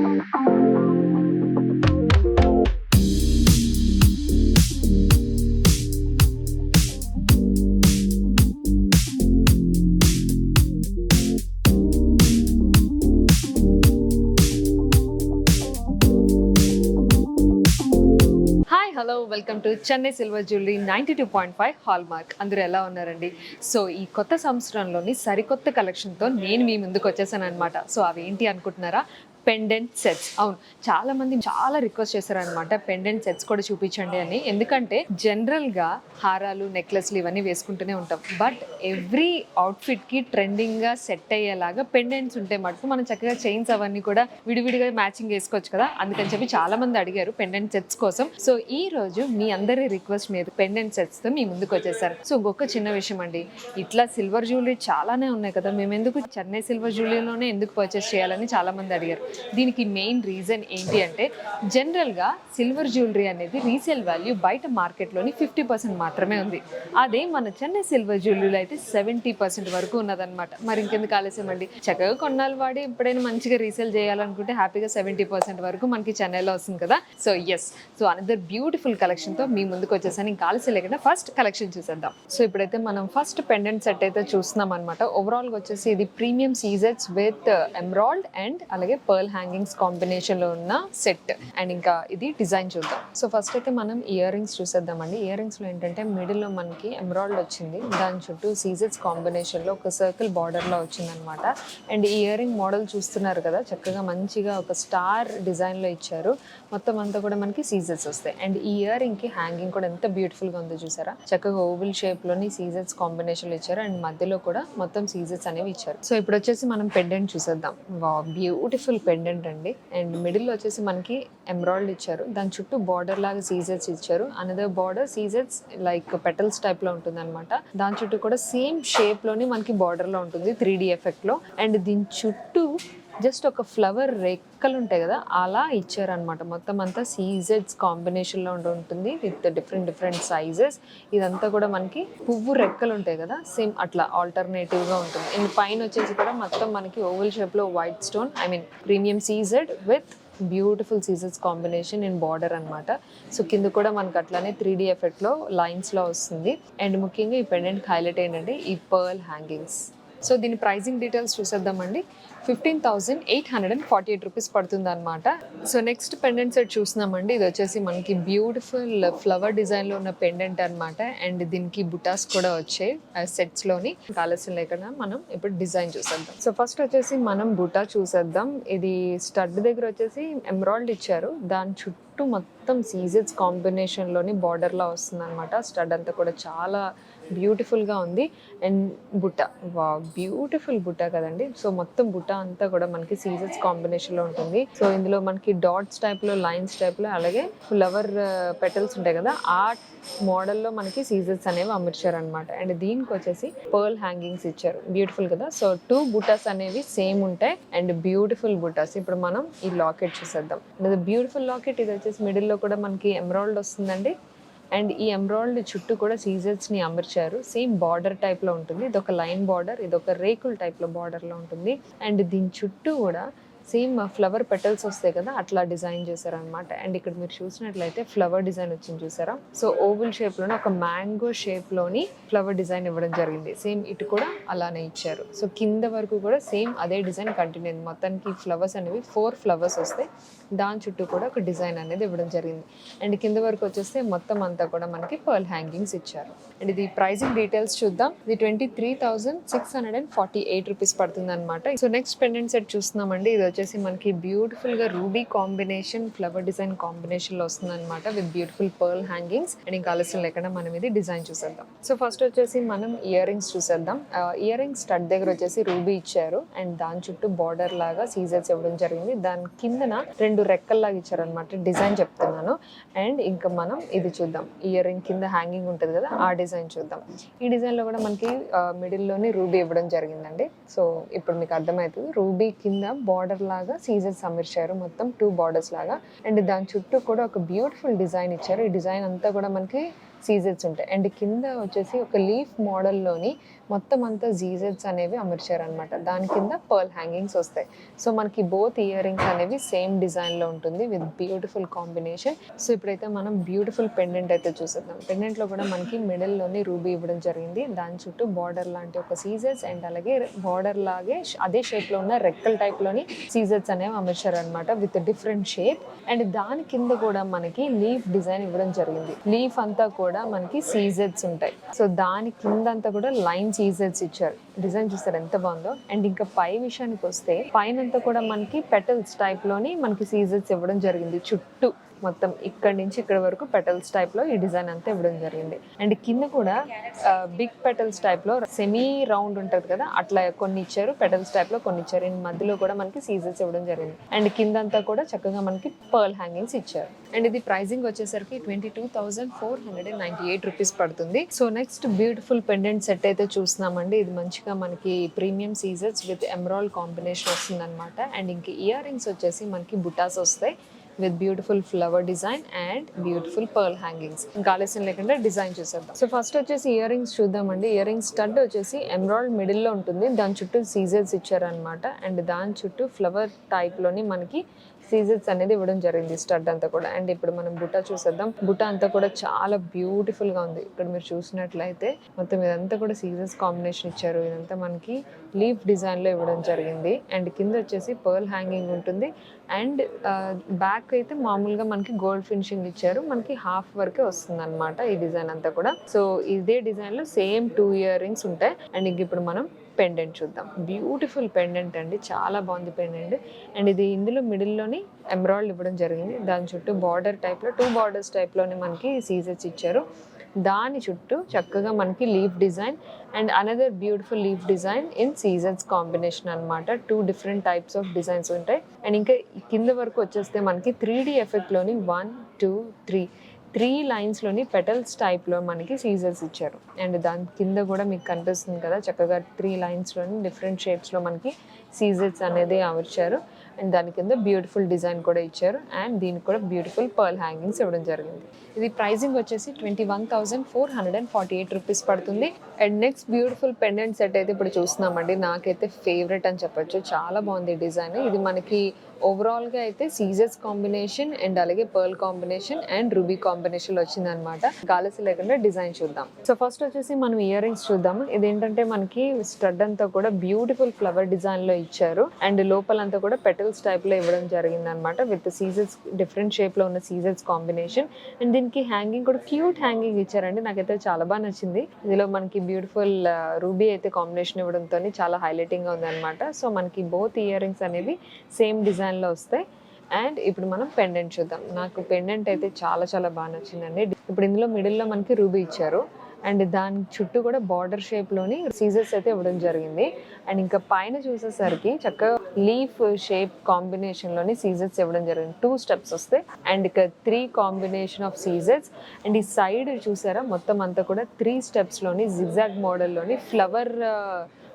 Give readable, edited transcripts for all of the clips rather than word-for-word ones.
Hello welcome to Chennai silver jewellery 92.5 hallmark. అందరూ ఎలా ఉన్నారండి? సో ఈ కొత్త సంవత్సరంలోని సరికొత్త కలెక్షన్తో నేను మీ ముందుకు వచ్చేసాను అనమాట. సో అవేంటి అనుకుంటున్నారా? Pendant sets. అవును, చాలా మంది చాలా రిక్వెస్ట్ చేశారనమాట పెండెంట్ సెట్స్ కూడా చూపించండి అని. ఎందుకంటే జనరల్గా హారాలు, నెక్లెస్లు ఇవన్నీ వేసుకుంటూనే ఉంటాం. బట్ ఎవ్రీ అవుట్ఫిట్కి ట్రెండింగ్గా సెట్ అయ్యేలాగా పెండెంట్స్ ఉంటే మటుకు మనం చక్కగా చైన్స్ అవన్నీ కూడా విడివిడిగా మ్యాచింగ్ వేసుకోవచ్చు కదా. అందుకని చెప్పి చాలా మంది అడిగారు పెండెంట్ సెట్స్ కోసం. సో ఈ రోజు మీ అందరి రిక్వెస్ట్ మీద పెండెంట్ సెట్స్తో మీ ముందుకు వచ్చేసారు. సో ఇంకొక చిన్న విషయం అండి, ఇట్లా సిల్వర్ జ్యువెలరీ చాలానే ఉన్నాయి కదా, మేము ఎందుకు చెన్నై సిల్వర్ జ్యువెలరీలోనే ఎందుకు పర్చేస్ చేయాలని చాలా మంది అడిగారు. దీనికి మెయిన్ రీజన్ ఏంటి అంటే, జనరల్గా సిల్వర్ జ్యువెలరీ అనేది రీసేల్ వాల్యూ బయట మార్కెట్లోని 50% మాత్రమే ఉంది. అదే మన చెన్నై సిల్వర్ జ్యువెలరీలో అయితే 70% వరకు ఉన్నదన్నమాట. మరి ఇంకెందుకు ఆలస్యం అండి, చక్కగా కొన్నాళ్ళు వాడి ఎప్పుడైనా మంచిగా రీసేల్ చేయాలనుకుంటే హ్యాపీగా 70% వరకు మనకి చెన్నైలో వస్తుంది కదా. So yes, so another beautiful కలెక్షన్తో మీ ముందుకు వచ్చేసాను. ఇంకా ఆలస్యం లేకుండా ఫస్ట్ కలెక్షన్ చూసేద్దాం. సో ఇప్పుడైతే మనం ఫస్ట్ పెండెంట్ సెట్ అయితే చూస్తున్నాం అనమాట. ఓవరాల్గా వచ్చేసి ఇది ప్రీమియం సీజెట్స్ విత్ ఎమరాల్డ్ అండ్ అలాగే పర్ల్ హ్యాంగింగ్స్ కాంబినేషన్ లో ఉన్న సెట్. అండ్ ఇంకా ఇది డిజైన్ చూద్దాం. సో ఫస్ట్ అయితే మనం ఇయర్ రింగ్స్ చూసేద్దామండి. ఇయర్ రింగ్స్ లో ఏంటంటే మిడిల్ లో మనకి ఎమరాల్డ్ వచ్చింది, దాని చుట్టూ సీజెట్స్ కాంబినేషన్ లో ఒక సర్కిల్ బార్డర్ లో వచ్చింది అనమాట. అండ్ ఈ ఇయర్ రింగ్ మోడల్ చూస్తున్నారు కదా, చక్కగా మంచిగా ఒక స్టార్ డిజైన్ లో ఇచ్చారు. మొత్తం అంతా కూడా మనకి సీజెట్స్ వస్తాయి. అండ్ ఈ ఇయర్ రింగ్ కి హ్యాంగింగ్ కూడా ఎంత బ్యూటిఫుల్ గా ఉందో చూసారా, చక్కగా ఓవెల్ షేప్ లోని సీజెట్స్ కాంబినేషన్ లో ఇచ్చారు. అండ్ మధ్యలో కూడా మొత్తం సీజెట్స్ అనేవి ఇచ్చారు. సో ఇప్పుడు వచ్చేసి మనం పెండెంట్ చూసేద్దాం. బ్యూటిఫుల్ పెండెంట్ అండి. అండ్ మిడిల్ లో వచ్చేసి మనకి ఎమరాల్డ్ ఇచ్చారు, దాని చుట్టూ బార్డర్ లాగా సీజెట్స్ ఇచ్చారు. అనదర్ బార్డర్ సీజెట్స్ లైక్ పెటల్స్ టైప్ లో ఉంటుంది అనమాట. దాని చుట్టూ కూడా సేమ్ షేప్ లోని మనకి బార్డర్ లో ఉంటుంది 3D ఎఫెక్ట్ లో. అండ్ దీని చుట్టూ జస్ట్ ఒక ఫ్లవర్ రెక్కలు ఉంటాయి కదా, అలా ఇచ్చారనమాట. మొత్తం అంతా సీజెడ్స్ కాంబినేషన్ లో ఉంటుంది విత్ డిఫరెంట్ సైజెస్. ఇదంతా కూడా మనకి పువ్వు రెక్కలు ఉంటాయి కదా, సేమ్ అట్లా ఆల్టర్నేటివ్ గా ఉంటుంది. అండ్ పైన వచ్చేసి కూడా మొత్తం మనకి ఓవెల్ షేప్ లో white stone, premium CZ with beautiful ceases combination in border అనమాట. సో కింద కూడా మనకి అట్లానే 3D ఎఫెక్ట్ లో లైన్స్ లో వస్తుంది. అండ్ ముఖ్యంగా ఈ పెండెంట్ హైలైట్ ఏంటంటే ఈ పర్ల్ హ్యాంగింగ్స్. సో దీని ప్రైజింగ్ డీటెయిల్స్ చూసేద్దామండి. 15,848 రూపీస్ పడుతుంది అనమాట. సో నెక్స్ట్ పెండెంట్ సెట్ చూస్తున్నామండి. ఇది వచ్చేసి మనకి బ్యూటిఫుల్ ఫ్లవర్ డిజైన్లో ఉన్న పెండెంట్ అనమాట. అండ్ దీనికి బుటాస్ కూడా వచ్చాయి సెట్స్లోని. ఆలస్యం లేకుండా మనం ఇప్పుడు డిజైన్ చూసేద్దాం. సో ఫస్ట్ వచ్చేసి మనం బుటా చూసేద్దాం. ఇది స్టడ్ దగ్గర వచ్చేసి ఎమరాల్డ్ ఇచ్చారు, దాని చుట్టూ మొత్తం సీజెట్స్ కాంబినేషన్లోని బార్డర్లా వస్తుంది అనమాట. స్టడ్ అంతా కూడా చాలా బ్యూటిఫుల్గా ఉంది. అండ్ బుట్ట, బ్యూటిఫుల్ బుట్ట కదండి. సో మొత్తం బుట్ట అంతా కూడా మనకి సీజెట్స్ కాంబినేషన్లో ఉంటుంది. సో ఇందులో మనకి డాట్స్ టైప్లో, లైన్స్ టైప్లో, అలాగే ఫ్లవర్ పెటల్స్ ఉంటాయి కదా, ఆ మోడల్లో మనకి సీజెట్స్ అనేవి అమర్చారు అనమాట. అండ్ దీనికి వచ్చేసి పర్ల్ హ్యాంగింగ్స్ ఇచ్చారు, బ్యూటిఫుల్ కదా. సో 2 బుటాస్ అనేవి సేమ్ ఉంటాయి అండ్ బ్యూటిఫుల్ బుటాస్. ఇప్పుడు మనం ఈ లాకెట్ చూసేద్దాం. Beautiful locket. ఇది వచ్చేసి మిడిల్లో కూడా మనకి ఎమరాల్డ్ వస్తుందండి. అండ్ ఈ ఎమరాల్డ్ చుట్టూ కూడా సీజెట్స్ని అమర్చారు. సేమ్ బార్డర్ టైప్లో ఉంటుంది. ఇదొక లైన్ బార్డర్, ఇదొక రేకుల్ టైప్లో బార్డర్లో ఉంటుంది. అండ్ దీని చుట్టూ కూడా సేమ్ ఫ్లవర్ పెటల్స్ వస్తాయి కదా, అట్లా డిజైన్ చేశారనమాట. అండ్ ఇక్కడ మీరు చూసినట్లయితే ఫ్లవర్ డిజైన్ వచ్చింది చూసారా. సో ఓవెల్ షేప్లోని ఒక మ్యాంగో షేప్లోని ఫ్లవర్ డిజైన్ ఇవ్వడం జరిగింది. సేమ్ ఇటు కూడా అలానే ఇచ్చారు. సో కింద వరకు కూడా సేమ్ అదే డిజైన్ కంటిన్యూ అయింది. మొత్తానికి ఫ్లవర్స్ అనేవి 4 ఫ్లవర్స్ వస్తాయి, దాని చుట్టూ కూడా ఒక డిజైన్ అనేది ఇవ్వడం జరిగింది. అండ్ కింద వరకు వచ్చేస్తే మొత్తం అంతా కూడా మనకి పర్ల్ హ్యాంగింగ్స్ ఇచ్చారు. అండ్ ఇది ప్రైజింగ్ డీటెయిల్స్ చూద్దాం. ఇది 23,648 రూపీస్ పడుతుంది అనమాట. సో నెక్స్ట్ పెండెంట్ సెట్ చూస్తున్నామండి. ఇది వచ్చేసి మనకి బ్యూటిఫుల్ గా ruby combination, flower design combination లో వస్తుంది అనమాట with beautiful pearl hangings. And ఇంకా ఆలస్యం లేకుండా మనం ఇది డిజైన్ చూసేద్దాం. సో ఫస్ట్ వచ్చేసి మనం ఇయర్ రింగ్స్ చూసేద్దాం. ఇయర్ రింగ్స్ స్టడ్ దగ్గర వచ్చేసి రూబీ ఇచ్చారు అండ్ దాని చుట్టూ బార్డర్ లాగా సీజెట్స్ ఇవ్వడం జరిగింది. దాని కిందన 2 రెక్కల్లాగా ఇచ్చారు అనమాట. డిజైన్ చెప్తున్నాను. అండ్ ఇంకా మనం ఇది చూద్దాం. ఇయర్ రింగ్ కింద హ్యాంగింగ్ ఉంటుంది కదా, ఆ డిజైన్ చూద్దాం. ఈ డిజైన్ లో కూడా మనకి మిడిల్ లోని రూబీ ఇవ్వడం జరిగిందండి. సో ఇప్పుడు మీకు అర్థమవుతుంది, రూబీ కింద బార్డర్ లాగా సీజెట్స్ అమర్చారు, మొత్తం 2 బార్డర్స్ లాగా. అండ్ దాని చుట్టూ కూడా ఒక బ్యూటిఫుల్ డిజైన్ ఇచ్చారు. ఈ డిజైన్ అంతా కూడా మనకి సీజెట్స్ ఉంటాయి. అండ్ కింద వచ్చేసి ఒక లీఫ్ మోడల్లోని మొత్తం అంతా జీజెట్స్ అనేవి అమర్చారనమాట. దాని కింద పర్ల్ హ్యాంగింగ్స్ వస్తాయి. సో మనకి బోత్ ఇయర్ రింగ్స్ అనేవి సేమ్ డిజైన్లో ఉంటుంది విత్ బ్యూటిఫుల్ కాంబినేషన్. సో ఇప్పుడైతే మనం బ్యూటిఫుల్ పెండెంట్ అయితే చూసేద్దాం. పెండెంట్లో కూడా మనకి మిడిల్లోని రూబీ ఇవ్వడం జరిగింది. దాని చుట్టూ బార్డర్ లాంటి ఒక సీజెట్స్ అండ్ అలాగే బార్డర్ లాగే అదే షేప్లో ఉన్న రెక్కల్ టైప్లోని సీజెట్స్ అనేవి అమర్చారనమాట విత్ డిఫరెంట్ షేప్. అండ్ దాని కింద కూడా మనకి లీఫ్ డిజైన్ ఇవ్వడం జరిగింది. లీఫ్ అంతా కూడా మనకి సీజెట్స్ ఉంటాయి. సో దాని కింద అంతా కూడా లైన్ సీజెట్స్ ఇచ్చారు. డిజైన్ చూస్తారు ఎంత బాగుందో. అండ్ ఇంకా పై విషయానికి వస్తే పైనంతా కూడా మనకి పెటల్స్ టైప్ లోని మనకి సీజెట్స్ ఇవ్వడం జరిగింది. చుట్టూ మొత్తం ఇక్కడ నుంచి ఇక్కడ వరకు పెటల్స్ టైప్ లో ఈ డిజైన్ అంతా ఇవ్వడం జరిగింది. అండ్ కింద కూడా బిగ్ పెటల్స్ టైప్ లో సెమీ రౌండ్ ఉంటది కదా, అట్లా కొన్ని ఇచ్చారు. పెటల్స్ టైప్ లో కొన్ని ఇచ్చారు. అండ్ మధ్యలో కూడా మనకి సీజెట్స్ ఇవ్వడం జరిగింది. అండ్ కింద అంతా కూడా చక్కగా మనకి పర్ల్ హ్యాంగింగ్స్ ఇచ్చారు. అండ్ ఇది ప్రైసింగ్ వచ్చేసరికి 22,498 రూపీస్ పడుతుంది. So next beautiful pendant set అయితే చూస్తున్నామండి. ఇది మంచిగా మనకి ప్రీమియం సీజెట్స్ విత్ ఎమరాల్డ్ కాంబినేషన్ వస్తుంది అనమాట. అండ్ ఇంక ఇయర్ రింగ్స్ వచ్చేసి మనకి బుటాస్ వస్తాయి with beautiful flower design and beautiful pearl hangings. ఇంకా ఆలస్యం లేకుండా డిజైన్ చూసేద్దాం. సో ఫస్ట్ వచ్చేసి ఇయర్ రింగ్స్ చూద్దామండి. ఇయర్ రింగ్స్ స్టడ్ వచ్చేసి ఎమరాల్డ్ మిడిల్ లో ఉంటుంది. దాని చుట్టూ సీజెట్స్ ఇచ్చారనమాట. అండ్ దాని చుట్టూ ఫ్లవర్ టైప్ లోని మనకి సీజెట్స్ అనేది ఇవ్వడం జరిగింది స్టడ్ అంతా కూడా. అండ్ ఇప్పుడు మనం బుట్ట చూసేద్దాం. బుట్ట అంతా కూడా చాలా బ్యూటిఫుల్ గా ఉంది. ఇక్కడ మీరు చూసినట్లయితే మొత్తం ఇదంతా కూడా సీజెట్స్ కాంబినేషన్ ఇచ్చారు. ఇదంతా మనకి లీఫ్ డిజైన్ లో ఇవ్వడం జరిగింది. అండ్ కింద వచ్చేసి పర్ల్ హ్యాంగింగ్ ఉంటుంది. అండ్ బ్యాక్ అయితే మామూలుగా మనకి గోల్డ్ ఫినిషింగ్ ఇచ్చారు. మనకి హాఫ్ వరకే వస్తుంది అనమాట ఈ డిజైన్ అంతా కూడా. సో ఇదే డిజైన్ లో సేమ్ 2 ఇయర్ రింగ్స్ ఉంటాయి. అండ్ ఇంక ఇప్పుడు మనం పెండెంట్ చూద్దాం. బ్యూటిఫుల్ పెండెంట్ అండి, చాలా బాగుంది పెండెంట్. అండ్ ఇది ఇందులో మిడిల్లోని ఎమరాల్డ్ ఇవ్వడం జరిగింది. దాని చుట్టూ బార్డర్ టైప్లో 2 బార్డర్స్ టైప్లోనే మనకి సీజెట్స్ ఇచ్చారు. దాని చుట్టూ చక్కగా మనకి leaf design and another beautiful leaf design in సీజెట్స్ కాంబినేషన్ అనమాట. 2 డిఫరెంట్ టైప్స్ ఆఫ్ డిజైన్స్ ఉంటాయి. అండ్ ఇంకా కింద వరకు వచ్చేస్తే మనకి 3D ఎఫెక్ట్లోని 1, 2, 3 లైన్స్లోని పెటల్స్ టైప్లో మనకి సీజర్స్ ఇచ్చారు. అండ్ దాని కింద కూడా మీకు కనిపిస్తుంది కదా, చక్కగా 3 లైన్స్లోని డిఫరెంట్ షేప్స్లో మనకి సీజర్స్ అనేది అమర్చారు. అండ్ దాని కింద బ్యూటిఫుల్ డిజైన్ కూడా ఇచ్చారు. అండ్ దీనికి కూడా బ్యూటిఫుల్ పర్ల్ హ్యాంగింగ్స్ ఇవ్వడం జరిగింది. ఇది ప్రైసింగ్ వచ్చేసి 21,448 రూపీస్ పడుతుంది. And next beautiful pendant set అయితే ఇప్పుడు చూస్తున్నామండి. నాకైతే ఫేవరెట్ అని చెప్పొచ్చు. చాలా బాగుంది డిజైన్. ఇది మనకి ఓవరాల్గా అయితే సీజర్స్ కాంబినేషన్ అండ్ అలాగే pearl combination and ruby combination వచ్చింది అనమాట. ఆలస్యం లేకుండా డిజైన్ చూద్దాం. సో ఫస్ట్ వచ్చేసి మనం ఇయర్ రింగ్స్ చూద్దాము. ఇదేంటంటే మనకి స్టడ్ అంతా కూడా బ్యూటిఫుల్ ఫ్లవర్ డిజైన్ లో ఇచ్చారు. అండ్ లోపలంతా కూడా పెటల్స్ టైప్ లో ఇవ్వడం జరిగింది అనమాట విత్ సీజర్స్ డిఫరెంట్ షేప్ లో ఉన్న సీజర్స్ కాంబినేషన్. అండ్ దీనికి హ్యాంగింగ్ కూడా క్యూట్ హ్యాంగింగ్ ఇచ్చారండి. నాకైతే చాలా బాగా నచ్చింది. ఇందులో మనకి బ్యూటిఫుల్ రూబీ అయితే కాంబినేషన్ ఇవ్వడంతో చాలా హైలైటింగ్ గా ఉంది అనమాట. సో మనకి బోత్ ఇయర్ రింగ్స్ అనేవి సేమ్ డిజైన్ లో వస్తాయి. అండ్ ఇప్పుడు మనం పెండెంట్ చూద్దాం. నాకు పెండెంట్ అయితే చాలా చాలా బాగా నచ్చిందండి. ఇప్పుడు ఇందులో మిడిల్లో మనకి రూబీ ఇచ్చారు. అండ్ దాని చుట్టూ కూడా బార్డర్ షేప్ లోని సీజర్స్ అయితే ఇవ్వడం జరిగింది. అండ్ ఇంకా పైన చూసేసరికి చక్కగా లీఫ్ షేప్ కాంబినేషన్ లోని సీజర్స్ ఇవ్వడం జరిగింది. 2 స్టెప్స్ వస్తాయి. అండ్ ఇక 3 కాంబినేషన్ ఆఫ్ సీజర్స్. అండ్ ఈ సైడ్ చూసారా, మొత్తం అంతా కూడా 3 స్టెప్స్ లోని జిగ్జాగ్ మోడల్ లోని ఫ్లవర్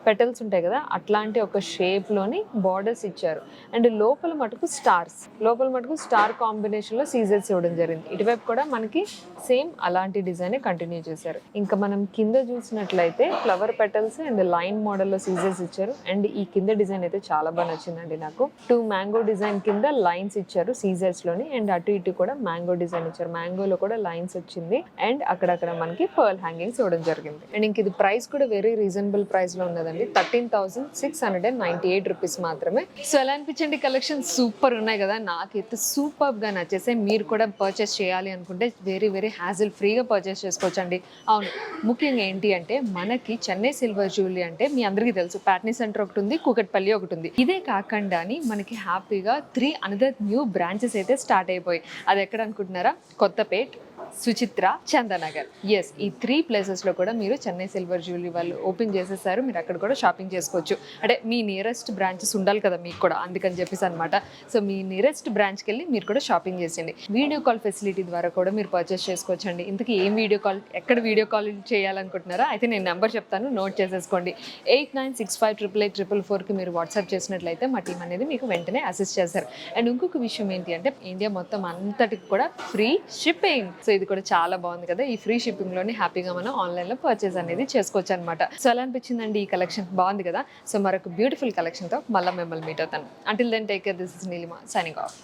పెటల్స్ ఉంటాయి కదా, అట్లాంటి ఒక షేప్ లోని బార్డర్స్ ఇచ్చారు. అండ్ లోపల మటుకు స్టార్ కాంబినేషన్ లో సీజర్స్ ఇవ్వడం జరిగింది. ఇటువైపు కూడా మనకి సేమ్ అలాంటి డిజైన్ కంటిన్యూ చేశారు. ఇంకా మనం కింద చూసినట్లయితే ఫ్లవర్ పెటల్స్ అండ్ లైన్ మోడల్లో సీజర్స్ ఇచ్చారు. అండ్ ఈ కింద డిజైన్ అయితే చాలా బాగా నచ్చిందండి నాకు. 2 మ్యాంగో డిజైన్ కింద లైన్స్ ఇచ్చారు సీజర్స్ లోని. అండ్ అటు ఇటు కూడా మ్యాంగో డిజైన్ ఇచ్చారు. మ్యాంగోలో కూడా లైన్స్ వచ్చింది. అండ్ అక్కడక్కడ మనకి పర్ల్ హ్యాంగింగ్స్ ఇవ్వడం జరిగింది. అండ్ ఇంక ఇది ప్రైస్ కూడా వెరీ రీజనబుల్ ప్రైస్ లో ఉన్నదండి. 13,698 రూపీస్ మాత్రమే. సో ఎలా అనిపించండి కలెక్షన్? సూపర్ ఉన్నాయి కదా, నాకైతే సూపర్ గా నచ్చేసాయి. మీరు కూడా పర్చేస్ చేయాలి అనుకుంటే వెరీ వెరీ హ్యాజిల్ ఫ్రీగా పర్చేస్ చేసుకోవచ్చు అండి. అవును, ముఖ్యంగా ఏంటి అంటే మనకి చెన్నై సిల్వర్ జ్యువెలరీ అంటే మీ అందరికీ తెలుసు, ప్యాట్నీ సెంటర్ ఒకటి ఉంది, కూకట్పల్లి ఒకటి ఉంది. ఇదే కాకుండా మనకి హ్యాపీగా 3 అనదర్ న్యూ బ్రాంచెస్ అయితే స్టార్ట్ అయిపోయి. అది ఎక్కడ అనుకుంటున్నారా? కొత్తపేట్, సుచిత్ర, చందనగర్. ఎస్, ఈ 3 ప్లేసెస్లో కూడా మీరు చెన్నై సిల్వర్ జ్యువెలరీ వాళ్ళు ఓపెన్ చేసేసారు. మీరు అక్కడ కూడా షాపింగ్ చేసుకోవచ్చు. అంటే మీ నియరెస్ట్ బ్రాంచెస్ ఉండాలి కదా మీకు కూడా, అందుకని చెప్పేసి అనమాట. సో మీ నియరెస్ట్ బ్రాంచ్కి వెళ్ళి మీరు కూడా షాపింగ్ చేసేయండి. వీడియో కాల్ ఫెసిలిటీ ద్వారా కూడా మీరు పర్చేస్ చేసుకోవచ్చు అండి. ఇంతకీ ఏం వీడియో కాల్, ఎక్కడ వీడియో కాల్ చేయాలనుకుంటున్నారా? అయితే నేను నెంబర్ చెప్తాను, నోట్ చేసేసుకోండి. 89658844కి మీరు వాట్సాప్ చేసినట్లయితే మా టీం అనేది మీకు వెంటనే అసిస్ట్ చేస్తారు. అండ్ ఇంకొక విషయం ఏంటి అంటే ఇండియా మొత్తం అంతటికి కూడా ఫ్రీ షిప్పింగ్. సో ఇది కూడా చాలా బాగుంది కదా, ఈ ఫ్రీ షిప్పింగ్లోనే హ్యాపీగా మనం ఆన్లైన్లో పర్చేస్ అనేది చేసుకోవచ్చు అనమాట. సో ఎలా అనిపించిందండి ఈ కలెక్షన్? బాగుంది కదా. సో మరొక బ్యూటిఫుల్ కలెక్షన్తో మళ్ళీ మిమ్మల్ని మీట్ అవుతాను. Until then take care, this is Neelima signing of.